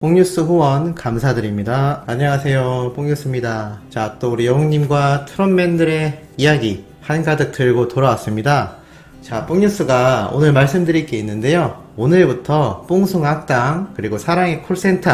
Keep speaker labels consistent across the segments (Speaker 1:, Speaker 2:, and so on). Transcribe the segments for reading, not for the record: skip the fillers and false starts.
Speaker 1: 뽕뉴스 후원 감사드립니다. 안녕하세요, 뽕뉴스입니다. 자, 또 우리 영웅님과 트롯맨들의 이야기 한가득 들고 돌아왔습니다. 자, 뽕뉴스가 오늘 말씀드릴 게 있는데요. 오늘부터 뽕숭악당 그리고 사랑의 콜센터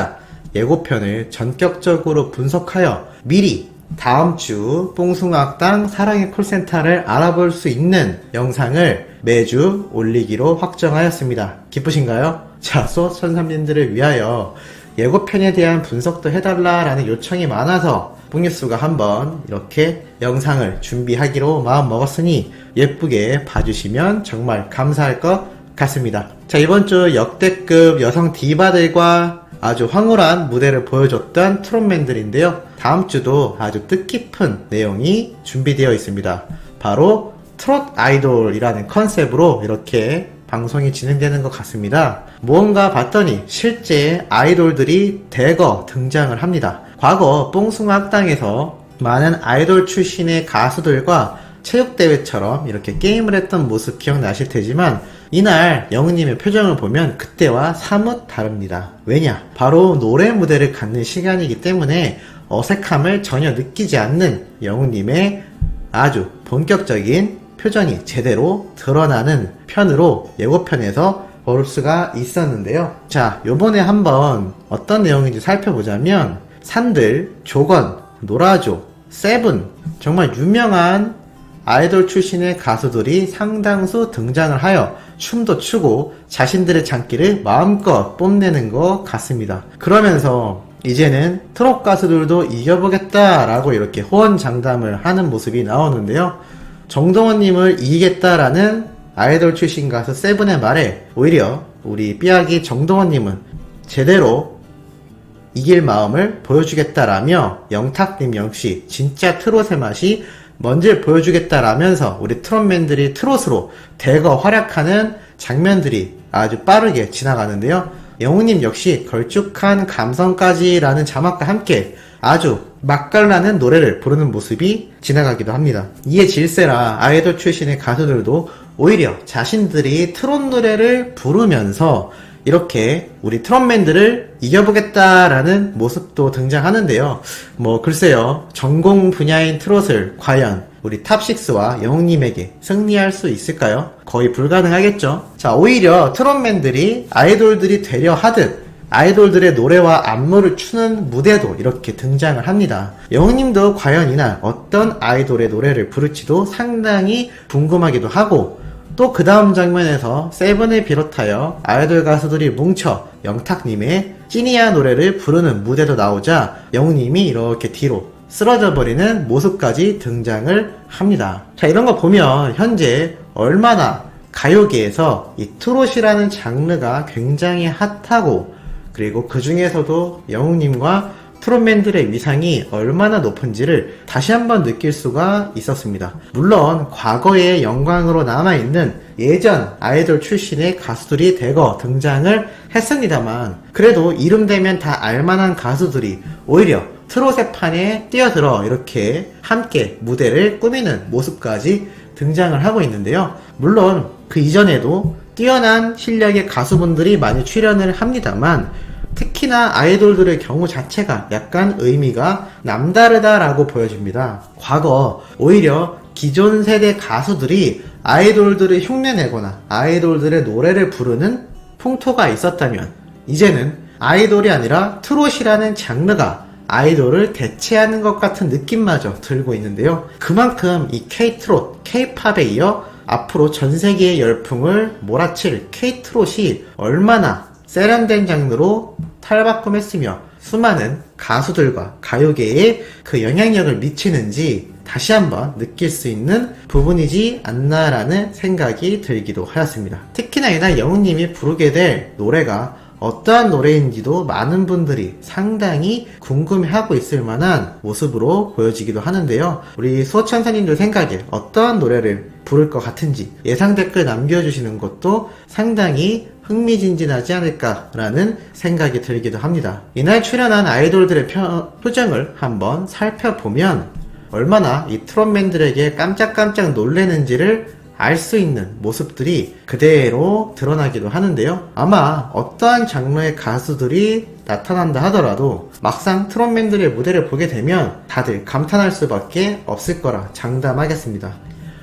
Speaker 1: 예고편을 전격적으로 분석하여 미리 다음주 뽕숭악당 사랑의 콜센터를 알아볼 수 있는 영상을 매주 올리기로 확정하였습니다. 기쁘신가요? 자, 수호천삼님들을 위하여 예고편에 대한 분석도 해달라라는 요청이 많아서 뽕뉴스가 한번 이렇게 영상을 준비하기로 마음먹었으니 예쁘게 봐주시면 정말 감사할 것 같습니다. 자, 이번 주 역대급 여성 디바들과 아주 황홀한 무대를 보여줬던 트롯맨들인데요. 다음 주도 아주 뜻깊은 내용이 준비되어 있습니다. 바로 트롯 아이돌이라는 컨셉으로 이렇게 방송이 진행되는 것 같습니다. 무언가 봤더니 실제 아이돌들이 대거 등장을 합니다. 과거 뽕숭악당에서 많은 아이돌 출신의 가수들과 체육대회처럼 이렇게 게임을 했던 모습 기억나실 테지만 이날 영웅님의 표정을 보면 그때와 사뭇 다릅니다. 왜냐? 바로 노래 무대를 갖는 시간이기 때문에 어색함을 전혀 느끼지 않는 영웅님의 아주 본격적인 표정이 제대로 드러나는 편으로 예고편에서 볼 수가 있었는데요. 자, 요번에 한번 어떤 내용인지 살펴보자면 산들, 조건, 노라조, 세븐 정말 유명한 아이돌 출신의 가수들이 상당수 등장을 하여 춤도 추고 자신들의 장기를 마음껏 뽐내는 것 같습니다. 그러면서 이제는 트롯 가수들도 이겨보겠다라고 이렇게 호언장담을 하는 모습이 나오는데요. 정동원님을 이기겠다라는 아이돌 출신 가수 세븐의 말에 오히려 우리 삐약이 정동원님은 제대로 이길 마음을 보여주겠다라며 영탁님 역시 진짜 트롯의 맛이 뭔지를 보여주겠다라면서 우리 트롯맨들이 트롯으로 대거 활약하는 장면들이 아주 빠르게 지나가는데요. 영웅님 역시 걸쭉한 감성까지라는 자막과 함께 아주 맛깔나는 노래를 부르는 모습이 지나가기도 합니다. 이에 질세라 아이돌 출신의 가수들도 오히려 자신들이 트롯 노래를 부르면서 이렇게 우리 트롯맨들을 이겨보겠다라는 모습도 등장하는데요. 글쎄요. 전공 분야인 트롯을 과연 우리 탑6와 영웅님에게 승리할 수 있을까요? 거의 불가능하겠죠. 자, 오히려 트롯맨들이 아이돌들이 되려 하듯 아이돌들의 노래와 안무를 추는 무대도 이렇게 등장을 합니다. 영웅님도 과연 이날 어떤 아이돌의 노래를 부를지도 상당히 궁금하기도 하고 또 그 다음 장면에서 세븐을 비롯하여 아이돌 가수들이 뭉쳐 영탁님의 찐이야 노래를 부르는 무대도 나오자 영웅님이 이렇게 뒤로 쓰러져 버리는 모습까지 등장을 합니다. 자, 이런 거 보면 현재 얼마나 가요계에서 이 트롯이라는 장르가 굉장히 핫하고 그리고 그 중에서도 영웅님과 트롯맨들의 위상이 얼마나 높은지를 다시 한번 느낄 수가 있었습니다. 물론 과거의 영광으로 남아있는 예전 아이돌 출신의 가수들이 대거 등장을 했습니다만 그래도 이름 되면 다 알만한 가수들이 오히려 트롯의 판에 뛰어들어 이렇게 함께 무대를 꾸미는 모습까지 등장을 하고 있는데요. 물론 그 이전에도 뛰어난 실력의 가수분들이 많이 출연을 합니다만 특히나 아이돌들의 경우 자체가 약간 의미가 남다르다라고 보여집니다. 과거 오히려 기존 세대 가수들이 아이돌들을 흉내내거나 아이돌들의 노래를 부르는 풍토가 있었다면 이제는 아이돌이 아니라 트롯이라는 장르가 아이돌을 대체하는 것 같은 느낌마저 들고 있는데요. 그만큼 이 K-트롯, K-팝에 이어 앞으로 전 세계의 열풍을 몰아칠 K-트롯이 얼마나 세련된 장르로 탈바꿈했으며 수많은 가수들과 가요계에 그 영향력을 미치는지 다시 한번 느낄 수 있는 부분이지 않나라는 생각이 들기도 하였습니다. 특히나 이날 영웅님이 부르게 될 노래가 어떠한 노래인지도 많은 분들이 상당히 궁금해하고 있을 만한 모습으로 보여지기도 하는데요. 우리 수호천사님들 생각에 어떠한 노래를 부를 것 같은지 예상 댓글 남겨주시는 것도 상당히 흥미진진하지 않을까라는 생각이 들기도 합니다. 이날 출연한 아이돌들의 표정을 한번 살펴보면 얼마나 이 트롯맨들에게 깜짝깜짝 놀래는지를 알 수 있는 모습들이 그대로 드러나기도 하는데요. 아마 어떠한 장르의 가수들이 나타난다 하더라도 막상 트롯맨들의 무대를 보게 되면 다들 감탄할 수밖에 없을 거라 장담하겠습니다.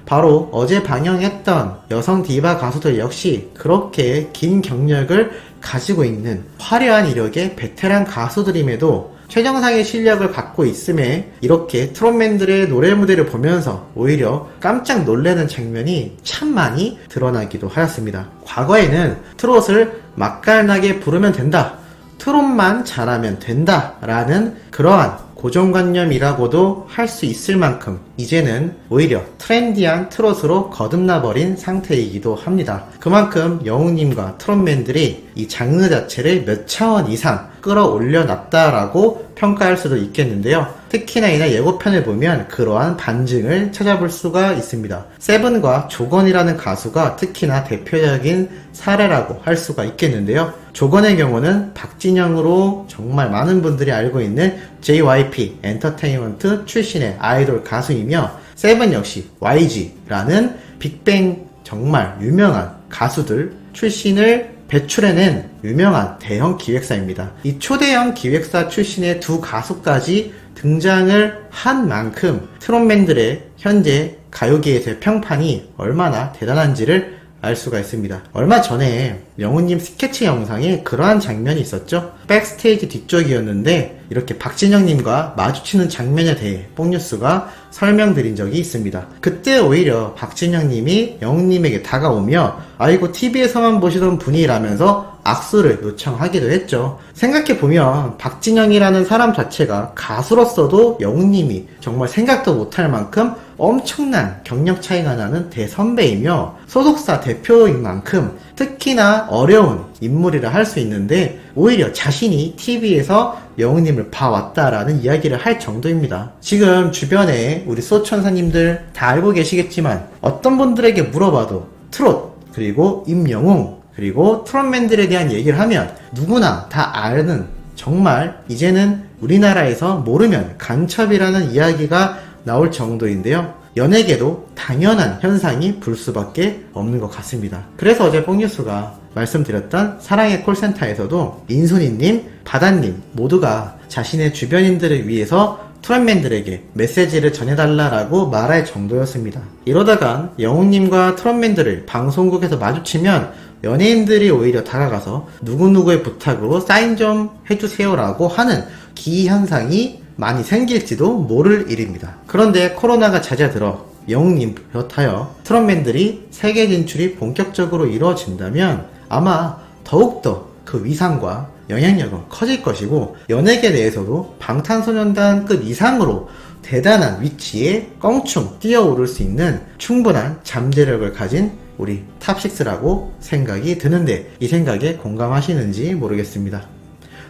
Speaker 1: 바로 어제 방영했던 여성 디바 가수들 역시 그렇게 긴 경력을 가지고 있는 화려한 이력의 베테랑 가수들임에도 최정상의 실력을 갖고 있음에 이렇게 트롯맨들의 노래 무대를 보면서 오히려 깜짝 놀라는 장면이 참 많이 드러나기도 하였습니다. 과거에는 트롯을 맛깔나게 부르면 된다, 트롯만 잘하면 된다 라는 그러한 고정관념이라고도 할 수 있을 만큼 이제는 오히려 트렌디한 트롯으로 거듭나버린 상태이기도 합니다. 그만큼 영웅님과 트롯맨들이 이 장르 자체를 몇 차원 이상 끌어올려 놨다라고 평가할 수도 있겠는데요. 특히나 이날 예고편을 보면 그러한 반증을 찾아볼 수가 있습니다. 세븐과 조건이라는 가수가 특히나 대표적인 사례라고 할 수가 있겠는데요. 조건의 경우는 박진영으로 정말 많은 분들이 알고 있는 JYP 엔터테인먼트 출신의 아이돌 가수이며, 세븐 역시 YG라는 빅뱅 정말 유명한 가수들 출신을 배출해낸 유명한 대형 기획사입니다. 이 초대형 기획사 출신의 두 가수까지 등장을 한 만큼 트롯맨들의 현재 가요계에서의 평판이 얼마나 대단한지를 알 수가 있습니다. 얼마 전에 영훈님 스케치 영상에 그러한 장면이 있었죠. 백스테이지 뒤쪽이었는데 이렇게 박진영님과 마주치는 장면에 대해 뽕뉴스가 설명드린 적이 있습니다. 그때 오히려 박진영님이 영훈님에게 다가오며 아이고 TV에서만 보시던 분이라면서 악수를 요청하기도 했죠. 생각해보면 박진영이라는 사람 자체가 가수로서도 영훈님이 정말 생각도 못할 만큼 엄청난 경력 차이가 나는 대선배이며 소속사 대표인 만큼 특히나 어려운 인물이라 할 수 있는데 오히려 자신이 TV에서 영훈님을 봐왔다라는 이야기를 할 정도입니다. 지금 주변에 우리 소천사님들 다 알고 계시겠지만 어떤 분들에게 물어봐도 트롯 그리고 임영웅 그리고 트롯맨들에 대한 얘기를 하면 누구나 다 아는, 정말 이제는 우리나라에서 모르면 간첩이라는 이야기가 나올 정도인데요. 연예계도 당연한 현상이 불 수밖에 없는 것 같습니다. 그래서 어제 뽕뉴스가 말씀드렸던 사랑의 콜센터에서도 인순이님, 바다님 모두가 자신의 주변인들을 위해서 트롯맨들에게 메시지를 전해달라고 말할 정도였습니다. 이러다간 영웅님과 트롯맨들을 방송국에서 마주치면 연예인들이 오히려 다가가서 누구누구의 부탁으로 사인 좀 해주세요라고 하는 기현상이 많이 생길지도 모를 일입니다. 그런데 코로나가 잦아들어 영웅님 비롯하여 트롯맨들이 세계 진출이 본격적으로 이루어진다면 아마 더욱더 그 위상과 영향력은 커질 것이고 연예계 내에서도 방탄소년단급 이상으로 대단한 위치에 껑충 뛰어오를 수 있는 충분한 잠재력을 가진 우리 탑6라고 생각이 드는데 이 생각에 공감하시는지 모르겠습니다.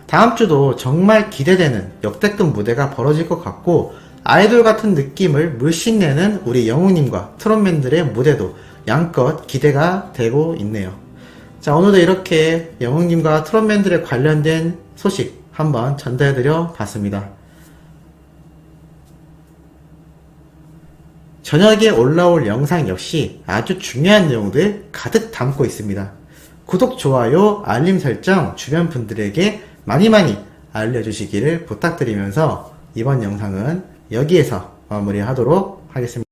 Speaker 1: 다음 주도 정말 기대되는 역대급 무대가 벌어질 것 같고 아이돌 같은 느낌을 물씬 내는 우리 영웅님과 트롯맨들의 무대도 양껏 기대가 되고 있네요. 자, 오늘도 이렇게 영웅님과 트롯맨들에 관련된 소식 한번 전달해드려 봤습니다. 저녁에 올라올 영상 역시 아주 중요한 내용들 가득 담고 있습니다. 구독, 좋아요, 알림 설정 주변 분들에게 많이 알려주시기를 부탁드리면서 이번 영상은 여기에서 마무리하도록 하겠습니다.